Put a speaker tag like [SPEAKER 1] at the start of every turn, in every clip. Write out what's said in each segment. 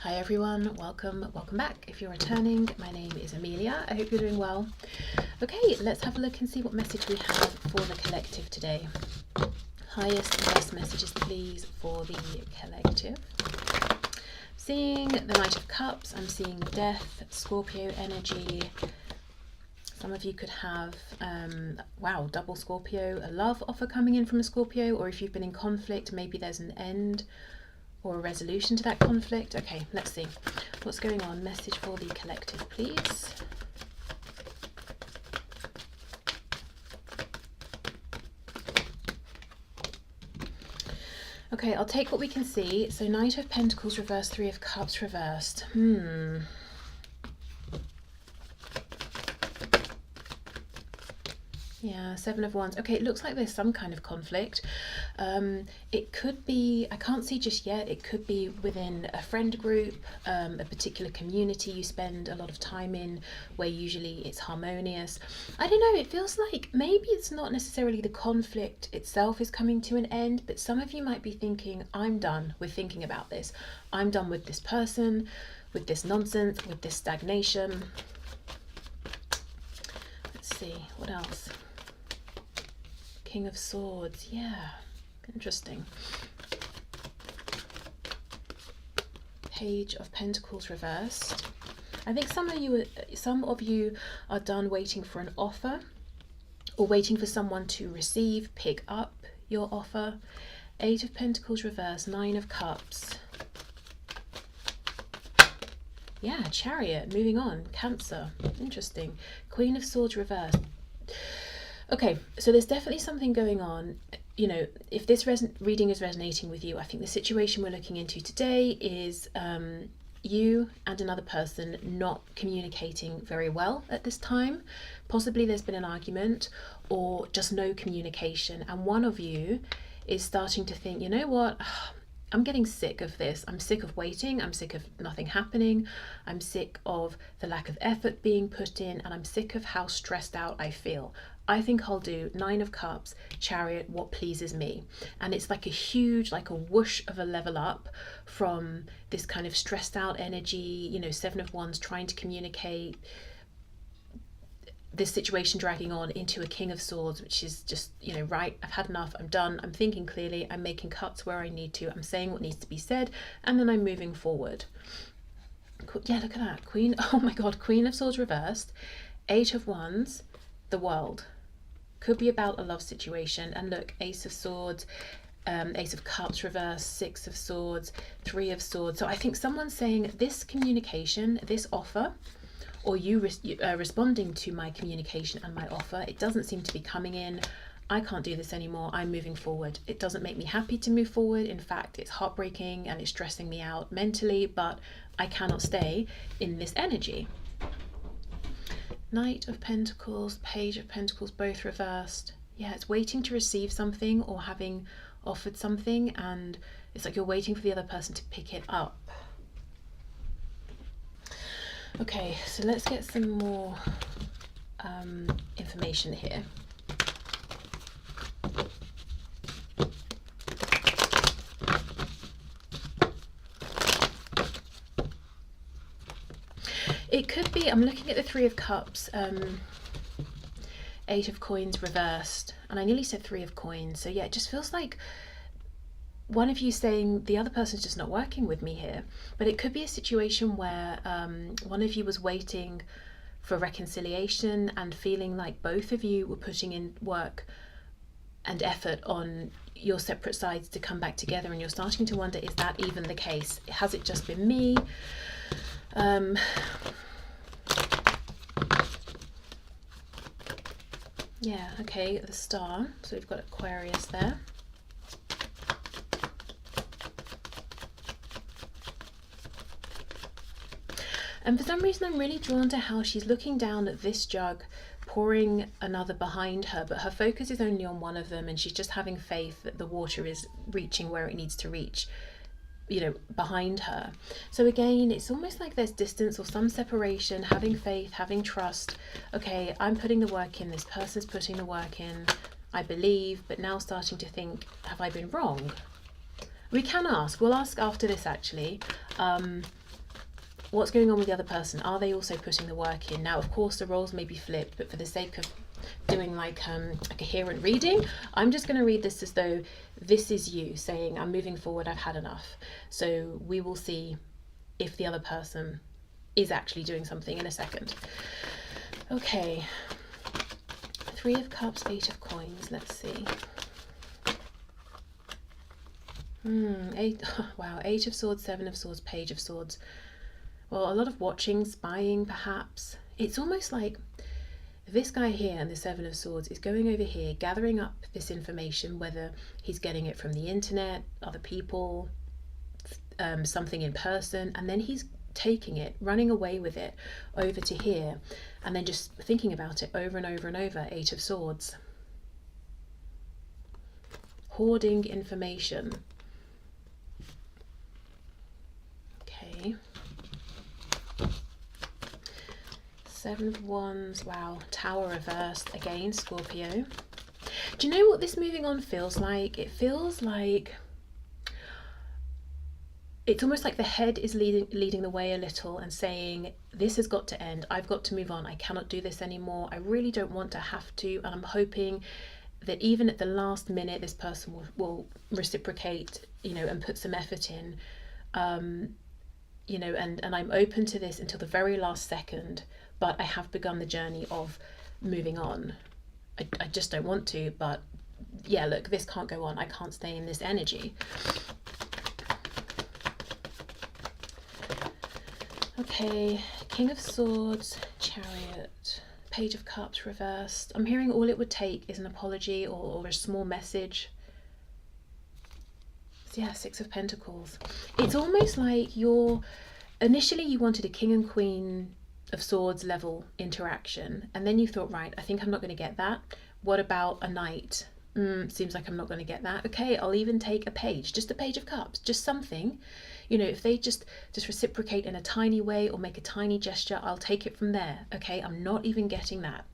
[SPEAKER 1] Hi everyone, welcome back. If you're returning, my name is Amelia. I hope you're doing well. Okay, let's have a look and see what message we have for the collective today. Highest and best messages, please, for the collective. Seeing the Knight of Cups, I'm seeing Death, Scorpio energy. Some of you could have, wow, double Scorpio, a love offer coming in from a Scorpio, or if you've been in conflict, maybe there's an end or a resolution to that conflict. Okay, let's see what's going on. Message for the collective, please. Okay, I'll take what we can see. So Knight of Pentacles reversed, Three of Cups reversed. Yeah, Seven of Wands. Okay, it looks like there's some kind of conflict. It could be, I can't see just yet, it could be within a friend group, a particular community you spend a lot of time in, where usually it's harmonious. I don't know, it feels like maybe it's not necessarily the conflict itself is coming to an end, but some of you might be thinking, I'm done with thinking about this. I'm done with this person, with this nonsense, with this stagnation. Let's see, what else? King of Swords, yeah, interesting. Page of Pentacles reversed. I think some of you are done waiting for an offer, or waiting for someone to receive, pick up your offer. Eight of Pentacles reversed, Nine of Cups. Yeah, Chariot, moving on, Cancer, interesting. Queen of Swords reversed. Okay, so there's definitely something going on. You know, if this reading is resonating with you, I think the situation we're looking into today is you and another person not communicating very well at this time. Possibly there's been an argument or just no communication, and one of you is starting to think, you know what, I'm getting sick of this. I'm sick of waiting. I'm sick of nothing happening. I'm sick of the lack of effort being put in, and I'm sick of how stressed out I feel. I think I'll do Nine of Cups, Chariot, what pleases me. And it's like a huge, like a whoosh of a level up from this kind of stressed out energy, you know, Seven of Wands trying to communicate, this situation dragging on, into a King of Swords, which is just, you know, right, I've had enough, I'm done, I'm thinking clearly, I'm making cuts where I need to, I'm saying what needs to be said, and then I'm moving forward. Yeah, look at that, Queen, oh my God, Queen of Swords reversed, Eight of Wands, the World. Could be about a love situation, and look, Ace of Swords, Ace of Cups reversed, Six of Swords, Three of Swords. So I think someone's saying this communication, this offer, or you responding to my communication and my offer, it doesn't seem to be coming in. I can't do this anymore. I'm moving forward. It doesn't make me happy to move forward. In fact, it's heartbreaking and it's stressing me out mentally, but I cannot stay in this energy. Knight of Pentacles, Page of Pentacles, both reversed. Yeah, it's waiting to receive something or having offered something, and it's like you're waiting for the other person to pick it up. Okay, so let's get some more information here. It could be, I'm looking at the Three of Cups, Eight of Coins reversed, and I nearly said Three of Coins. So yeah, it just feels like one of you saying the other person's just not working with me here. But it could be a situation where one of you was waiting for reconciliation and feeling like both of you were putting in work and effort on your separate sides to come back together, and you're starting to wonder, is that even the case? Has it just been me? Yeah, okay, the Star, so we've got Aquarius there. And for some reason I'm really drawn to how she's looking down at this jug, pouring another behind her, but her focus is only on one of them, and she's just having faith that the water is reaching where it needs to reach, you know, behind her. So again, it's almost like there's distance or some separation, having faith, having trust. Okay, I'm putting the work in, this person's putting the work in, I believe, but now starting to think, have I been wrong? We can ask, we'll ask after this actually. what's going on with the other person? Are they also putting the work in? Now, of course, the roles may be flipped, but for the sake of doing like a coherent reading, I'm just going to read this as though this is you saying, I'm moving forward, I've had enough. So we will see if the other person is actually doing something in a second. Okay, 3 of Cups, 8 of Coins, let's see. Wow, 8 of Swords, 7 of Swords, Page of Swords. Well, a lot of watching, spying perhaps. It's almost like this guy here and the 7 of Swords is going over here, gathering up this information, whether he's getting it from the internet, other people, something in person, and then he's taking it, running away with it over to here, and then just thinking about it over and over and over. 8 of Swords. Hoarding information. Okay. 7 of Wands, wow, Tower reversed, again, Scorpio. Do you know what this moving on feels like? It feels like, it's almost like the head is leading the way a little and saying, this has got to end, I've got to move on, I cannot do this anymore, I really don't want to have to, and I'm hoping that even at the last minute, this person will reciprocate, you know, and put some effort in, you know, and I'm open to this until the very last second, but I have begun the journey of moving on. I just don't want to, but yeah, look, this can't go on. I can't stay in this energy. Okay, King of Swords, Chariot, Page of Cups reversed. I'm hearing all it would take is an apology or a small message. So yeah, 6 of Pentacles. It's almost like initially you wanted a King and Queen of Swords level interaction, and then you thought, right, I think I'm not going to get that. What about a Knight? Seems like I'm not going to get that. Okay, I'll even take a Page, just a Page of Cups, just something. You know, if they just reciprocate in a tiny way or make a tiny gesture, I'll take it from there. Okay, I'm not even getting that.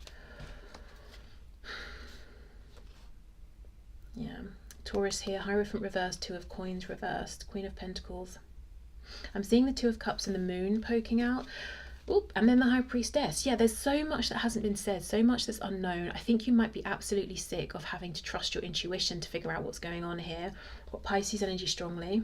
[SPEAKER 1] Yeah, Taurus here, Hierophant reversed, 2 of Coins reversed, Queen of Pentacles. I'm seeing the 2 of Cups and the Moon poking out. Oop, and then the High Priestess. Yeah, there's so much that hasn't been said, so much that's unknown. I think you might be absolutely sick of having to trust your intuition to figure out what's going on here. Got Pisces energy strongly.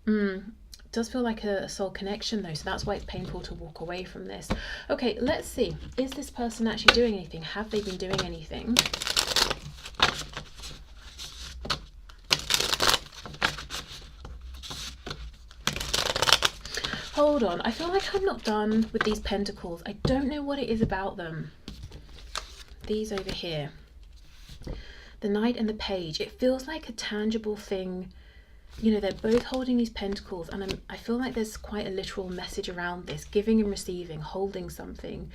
[SPEAKER 1] It does feel like a soul connection though, so that's why it's painful to walk away from this. Okay, let's see. Is this person actually doing anything? Have they been doing anything? Hold on, I feel like I'm not done with these pentacles. I don't know what it is about them. These over here. The Knight and the Page. It feels like a tangible thing. You know, they're both holding these pentacles, and I feel like there's quite a literal message around this. Giving and receiving, holding something,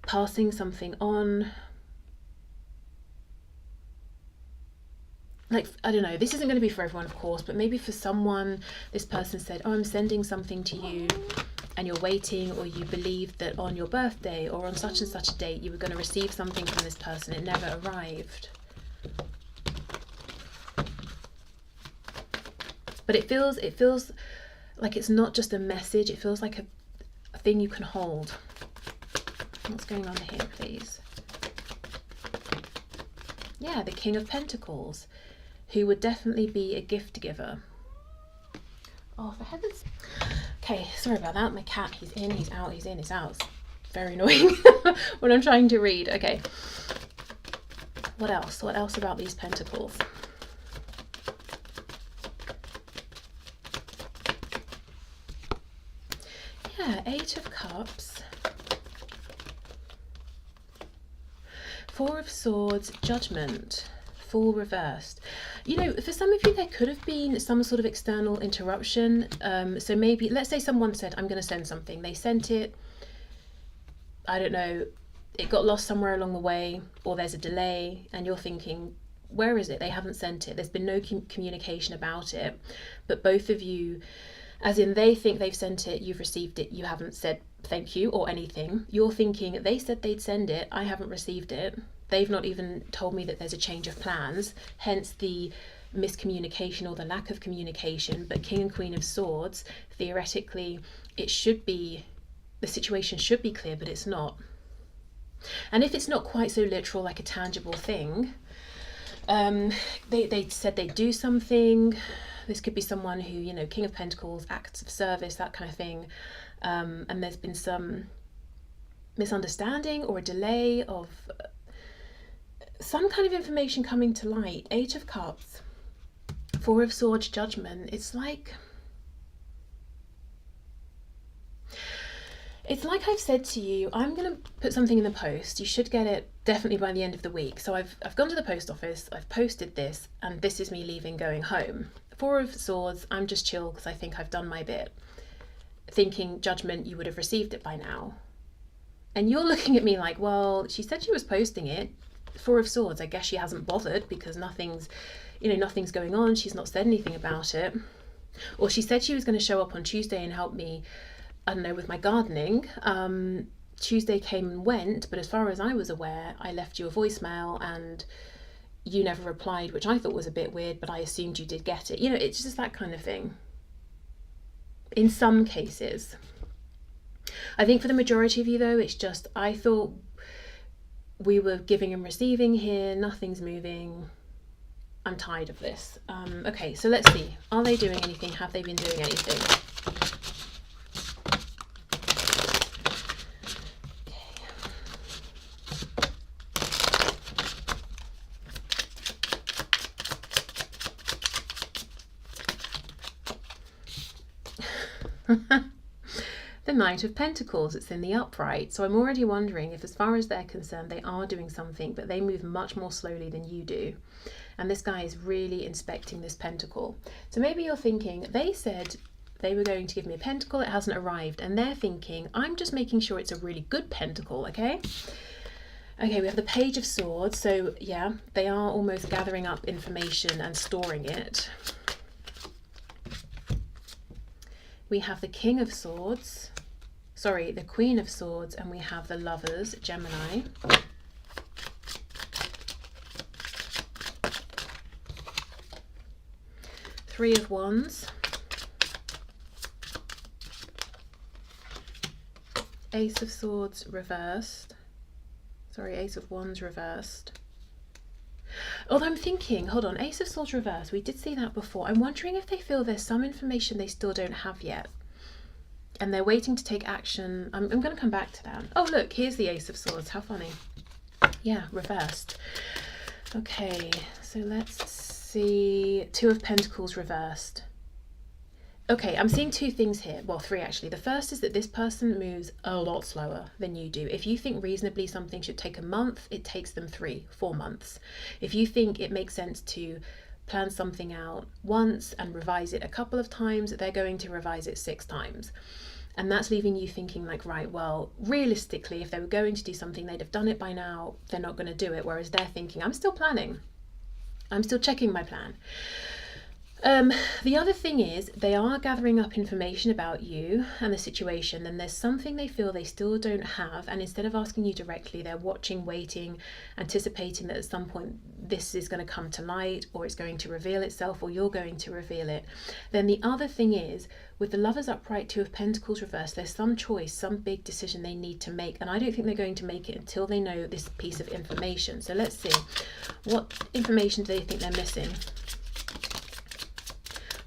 [SPEAKER 1] passing something on. Like, I don't know, this isn't going to be for everyone, of course, but maybe for someone, this person said, oh, I'm sending something to you, and you're waiting, or you believed that on your birthday or on such and such a date you were going to receive something from this person. It never arrived. But it feels like it's not just a message, it feels like a thing you can hold. What's going on here, please? Yeah, the King of Pentacles, who would definitely be a gift giver. Oh, for heaven's... Okay, sorry about that. My cat, he's in, he's out, he's in, he's out. It's very annoying when I'm trying to read. Okay. What else? What else about these pentacles? Yeah, 8 of Cups. 4 of Swords, Judgment, Fool reversed. You know, for some of you, there could have been some sort of external interruption. So maybe, let's say someone said, I'm going to send something. They sent it, I don't know, it got lost somewhere along the way, or there's a delay, and you're thinking, where is it? They haven't sent it. There's been no communication about it. But both of you, as in they think they've sent it, you've received it, you haven't said thank you or anything. You're thinking, they said they'd send it, I haven't received it. They've not even told me that there's a change of plans, hence the miscommunication or the lack of communication, but King and Queen of Swords, theoretically, it should be, the situation should be clear, but it's not. And if it's not quite so literal, like a tangible thing, they said they'd do something. This could be someone who, you know, King of Pentacles, acts of service, that kind of thing. And there's been some misunderstanding or a delay of some kind of information coming to light. 8 of Cups, 4 of Swords, Judgment. It's like I've said to you, I'm going to put something in the post. You should get it definitely by the end of the week. So I've gone to the post office, I've posted this, and this is me leaving, going home. 4 of Swords, I'm just chill because I think I've done my bit. Thinking, Judgment, you would have received it by now. And you're looking at me like, well, she said she was posting it. 4 of Swords, I guess she hasn't bothered because nothing's going on. She's not said anything about it. Or she said she was going to show up on Tuesday and help me, I don't know, with my gardening. Tuesday came and went, but as far as I was aware, I left you a voicemail and you never replied, which I thought was a bit weird, but I assumed you did get it. You know, it's just that kind of thing. In some cases. I think for the majority of you though, it's just, I thought we were giving and receiving here, nothing's moving. I'm tired of this. Okay, so let's see. Are they doing anything? Have they been doing anything? The Knight of Pentacles, it's in the upright. So I'm already wondering if, as far as they're concerned, they are doing something, but they move much more slowly than you do. And this guy is really inspecting this pentacle. So maybe you're thinking, they said they were going to give me a pentacle, it hasn't arrived. And they're thinking, I'm just making sure it's a really good pentacle, okay? Okay, we have the Page of Swords. So yeah, they are almost gathering up information and storing it. We have the King of Swords, sorry, the Queen of Swords, and we have the Lovers, Gemini. Three of Wands, Ace of Swords reversed, sorry, Ace of Wands reversed. Although I'm thinking, hold on, Ace of Swords reversed, we did see that before. I'm wondering if they feel there's some information they still don't have yet. And they're waiting to take action. I'm going to come back to that. Oh, look, here's the Ace of Swords. How funny. Yeah, reversed. Okay, so let's see. 2 of Pentacles reversed. Okay, I'm seeing 2 things here. Well, 3 actually. The first is that this person moves a lot slower than you do. If you think reasonably something should take a month, it takes them 3-4 months. If you think it makes sense to plan something out once and revise it a couple of times, they're going to revise it 6 times. And that's leaving you thinking like, right, well, realistically, if they were going to do something, they'd have done it by now. They're not going to do it. Whereas they're thinking, I'm still planning. I'm still checking my plan. The other thing is they are gathering up information about you and the situation, and there's something they feel they still don't have, and instead of asking you directly, they're watching, waiting, anticipating that at some point this is going to come to light, or it's going to reveal itself, or you're going to reveal it. Then the other thing is, with the Lovers upright, 2 of Pentacles reversed, there's some choice, some big decision they need to make, and I don't think they're going to make it until they know this piece of information. So let's see, what information do they think they're missing?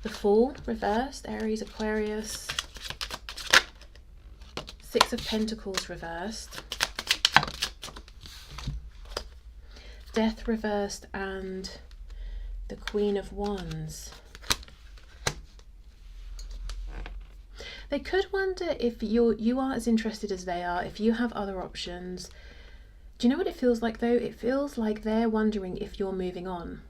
[SPEAKER 1] The Fool reversed, Aries, Aquarius. 6 of Pentacles reversed. Death reversed, and the Queen of Wands. They could wonder if you are as interested as they are, if you have other options. Do you know what it feels like though? It feels like they're wondering if you're moving on.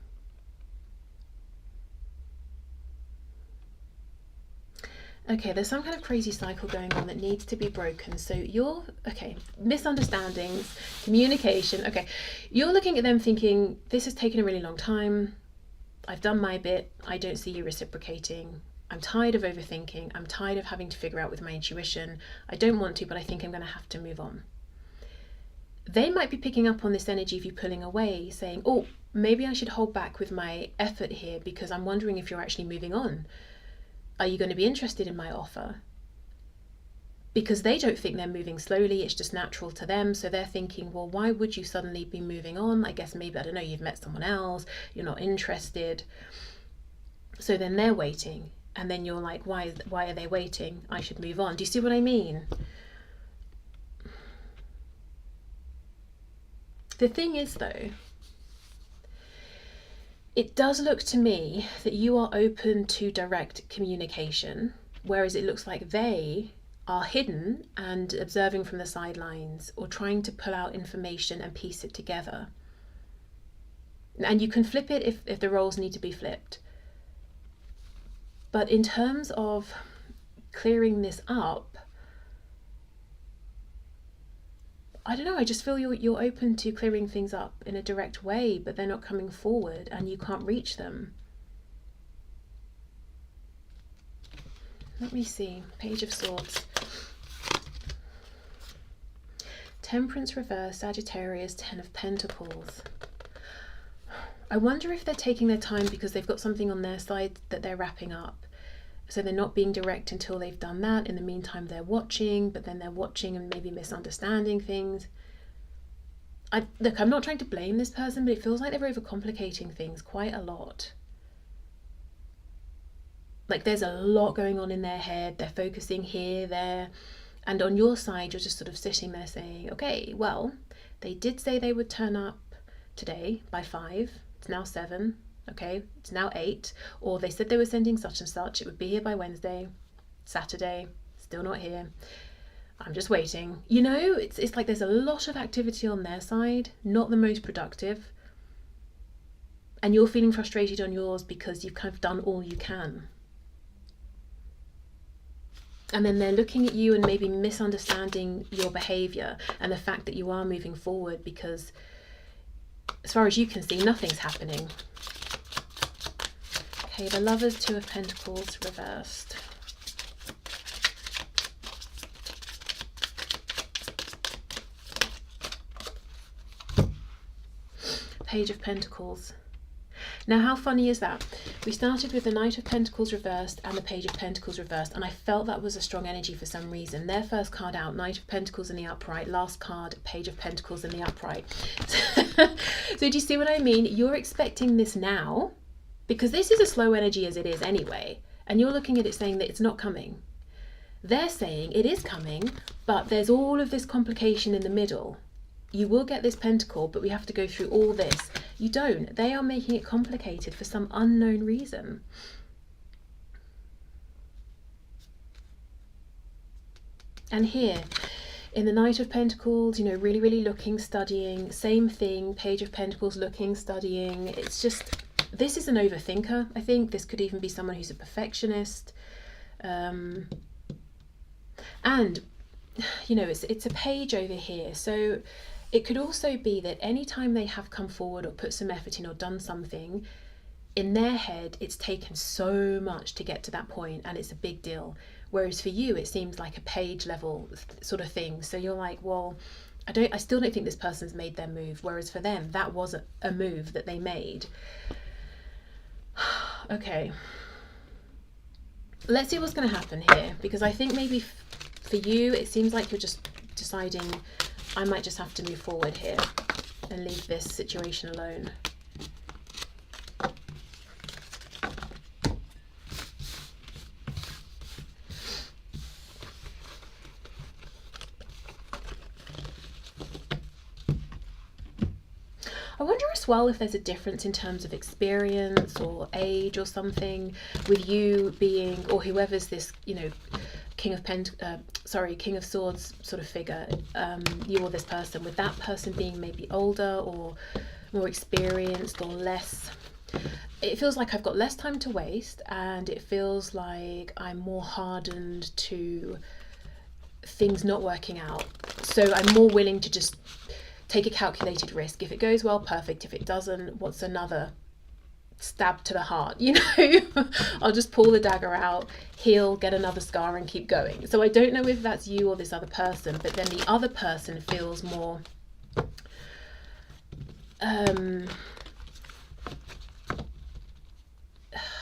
[SPEAKER 1] Okay, there's some kind of crazy cycle going on that needs to be broken. So you're, okay, misunderstandings, communication. Okay, you're looking at them thinking, this has taken a really long time. I've done my bit. I don't see you reciprocating. I'm tired of overthinking. I'm tired of having to figure out with my intuition. I don't want to, but I think I'm going to have to move on. They might be picking up on this energy of you pulling away, saying, oh, maybe I should hold back with my effort here, because I'm wondering if you're actually moving on. Are you going to be interested in my offer? Because they don't think they're moving slowly, it's just natural to them. So they're thinking, well, why would you suddenly be moving on? I guess maybe, I don't know, you've met someone else, you're not interested. So then they're waiting. And then you're like, why are they waiting? I should move on. Do you see what I mean? The thing is, though, it does look to me that you are open to direct communication, whereas it looks like they are hidden and observing from the sidelines, or trying to pull out information and piece it together. And you can flip it if the roles need to be flipped. But in terms of clearing this up, I don't know, I just feel you're open to clearing things up in a direct way, but they're not coming forward and you can't reach them. Let me see. Page of Swords. Temperance reverse, Sagittarius, Ten of Pentacles. I wonder if they're taking their time because they've got something on their side that they're wrapping up. So they're not being direct until they've done that. In the meantime, they're watching, but then they're watching and maybe misunderstanding things. Look, I'm not trying to blame this person, but it feels like they're overcomplicating things quite a lot. Like there's a lot going on in their head. They're focusing here, there. And on your side, you're just sort of sitting there saying, okay, well, they did say they would turn up today by 5. It's now 7. Okay, it's now 8. Or they said they were sending such and such. It would be here by Wednesday. Saturday, still not here. I'm just waiting. You know, it's like there's a lot of activity on their side, not the most productive. And you're feeling frustrated on yours because you've kind of done all you can. And then they're looking at you and maybe misunderstanding your behavior and the fact that you are moving forward, because as far as you can see, nothing's happening. Okay, the Lovers, Two of Pentacles reversed. Page of Pentacles. Now, how funny is that? We started with the Knight of Pentacles reversed and the Page of Pentacles reversed, and I felt that was a strong energy for some reason. Their first card out, Knight of Pentacles in the upright. Last card, Page of Pentacles in the upright. So do you see what I mean? You're expecting this now, because this is a slow energy as it is anyway, and you're looking at it saying that it's not coming. They're saying it is coming, but there's all of this complication in the middle. You will get this pentacle, but we have to go through all this. You don't. They are making it complicated for some unknown reason. And here, in the Knight of Pentacles, you know, really, really looking, studying, same thing, Page of Pentacles, looking, studying. It's just, this is an overthinker, I think. This could even be someone who's a perfectionist. And, you know, it's a page over here. So it could also be that anytime they have come forward or put some effort in or done something, in their head, it's taken so much to get to that point and it's a big deal. Whereas for you, it seems like a page level sort of thing. So you're like, well, I still don't think this person's made their move. Whereas for them, that was a move that they made. Okay. Let's see what's going to happen here, because I think maybe for you, it seems like you're just deciding, I might just have to move forward here and leave this situation alone. I wonder as well if there's a difference in terms of experience or age or something with you being, or whoever's this, you know, King of Swords sort of figure, you or this person, with that person being maybe older or more experienced or less. It feels like I've got less time to waste, and it feels like I'm more hardened to things not working out. So I'm more willing to just take a calculated risk. If it goes well, perfect. If it doesn't, what's another stab to the heart, you know? I'll just pull the dagger out, heal, get another scar and keep going. So I don't know if that's you or this other person, but then the other person feels more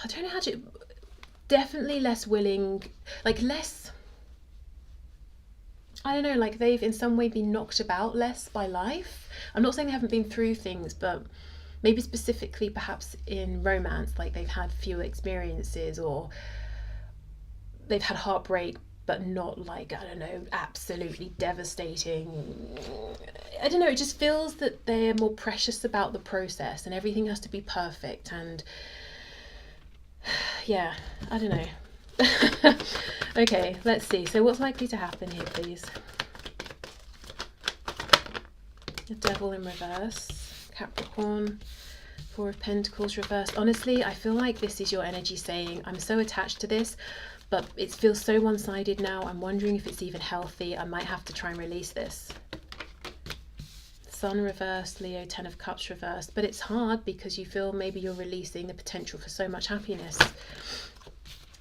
[SPEAKER 1] I don't know how to, definitely less willing, like less, I don't know, like they've in some way been knocked about less by life. I'm not saying they haven't been through things, but maybe specifically perhaps in romance, like they've had fewer experiences, or they've had heartbreak, but not like, I don't know, absolutely devastating. I don't know, it just feels that they're more precious about the process and everything has to be perfect. And yeah, I don't know. Okay, let's see. So what's likely to happen here, please? The Devil in reverse, Capricorn, Four of Pentacles reversed. Honestly, I feel like this is your energy saying, I'm so attached to this, but it feels so one-sided now. I'm wondering if it's even healthy. I might have to try and release this. Sun reversed, Leo, Ten of Cups reversed. But it's hard because you feel maybe you're releasing the potential for so much happiness.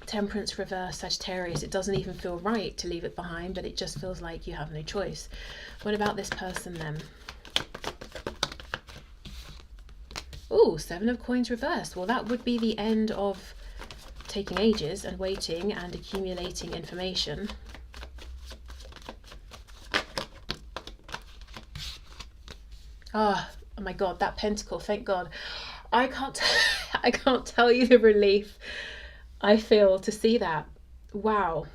[SPEAKER 1] Temperance reversed, Sagittarius. It doesn't even feel right to leave it behind, but it just feels like you have no choice. What about this person then? Oh, Seven of Coins reversed. Well, that would be the end of taking ages and waiting and accumulating information. Oh my God, that pentacle, thank God. I can't tell you the relief I feel to see that. Wow.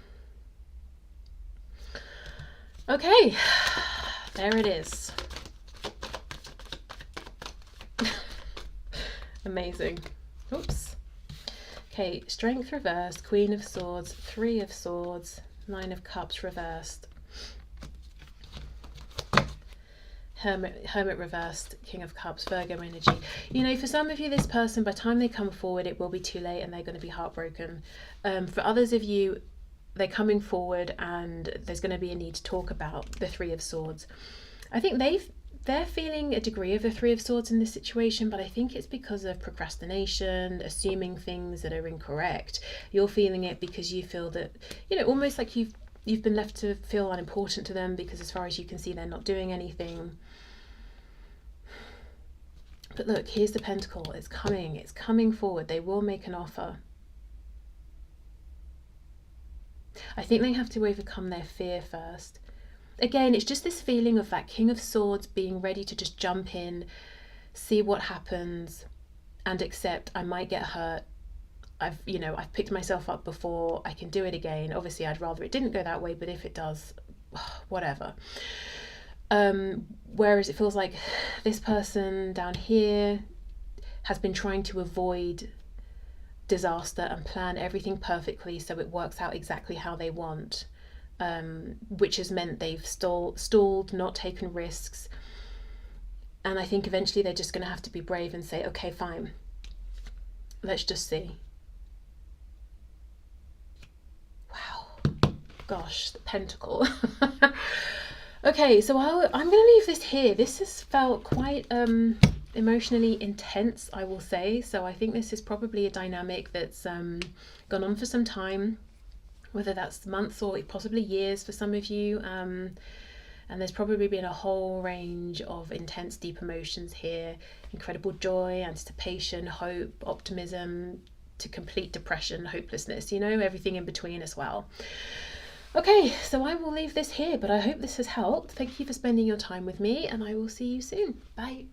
[SPEAKER 1] Okay, there it is. Amazing. Oops. Okay, Strength reversed, Queen of Swords, Three of Swords, Nine of Cups reversed, Hermit reversed, King of Cups, Virgo energy. You know, for some of you, this person, by the time they come forward, it will be too late and they're going to be heartbroken. For others of you, they're coming forward and there's going to be a need to talk about the Three of Swords. I think they're feeling a degree of the Three of Swords in this situation, but I think it's because of procrastination, assuming things that are incorrect. You're feeling it because you feel that, you know, almost like you've been left to feel unimportant to them, because as far as you can see, they're not doing anything. But look, here's the Pentacle. It's coming forward. They will make an offer. I think they have to overcome their fear first. Again, it's just this feeling of that King of Swords being ready to just jump in, see what happens, and accept I might get hurt. I've picked myself up before, I can do it again. Obviously, I'd rather it didn't go that way, but if it does, whatever. Whereas it feels like this person down here has been trying to avoid disaster and plan everything perfectly so it works out exactly how they want, which has meant they've stalled, not taken risks. And I think eventually they're just going to have to be brave and say, okay, fine, let's just see. Wow, gosh, the Pentacle. Okay, so I'm going to leave this here. This has felt quite emotionally intense, I will say. So I think this is probably a dynamic that's gone on for some time, whether that's months or possibly years for some of you. And there's probably been a whole range of intense, deep emotions here. Incredible joy, anticipation, hope, optimism, to complete depression, hopelessness, you know, everything in between as well. Okay, so I will leave this here, but I hope this has helped. Thank you for spending your time with me, and I will see you soon. Bye.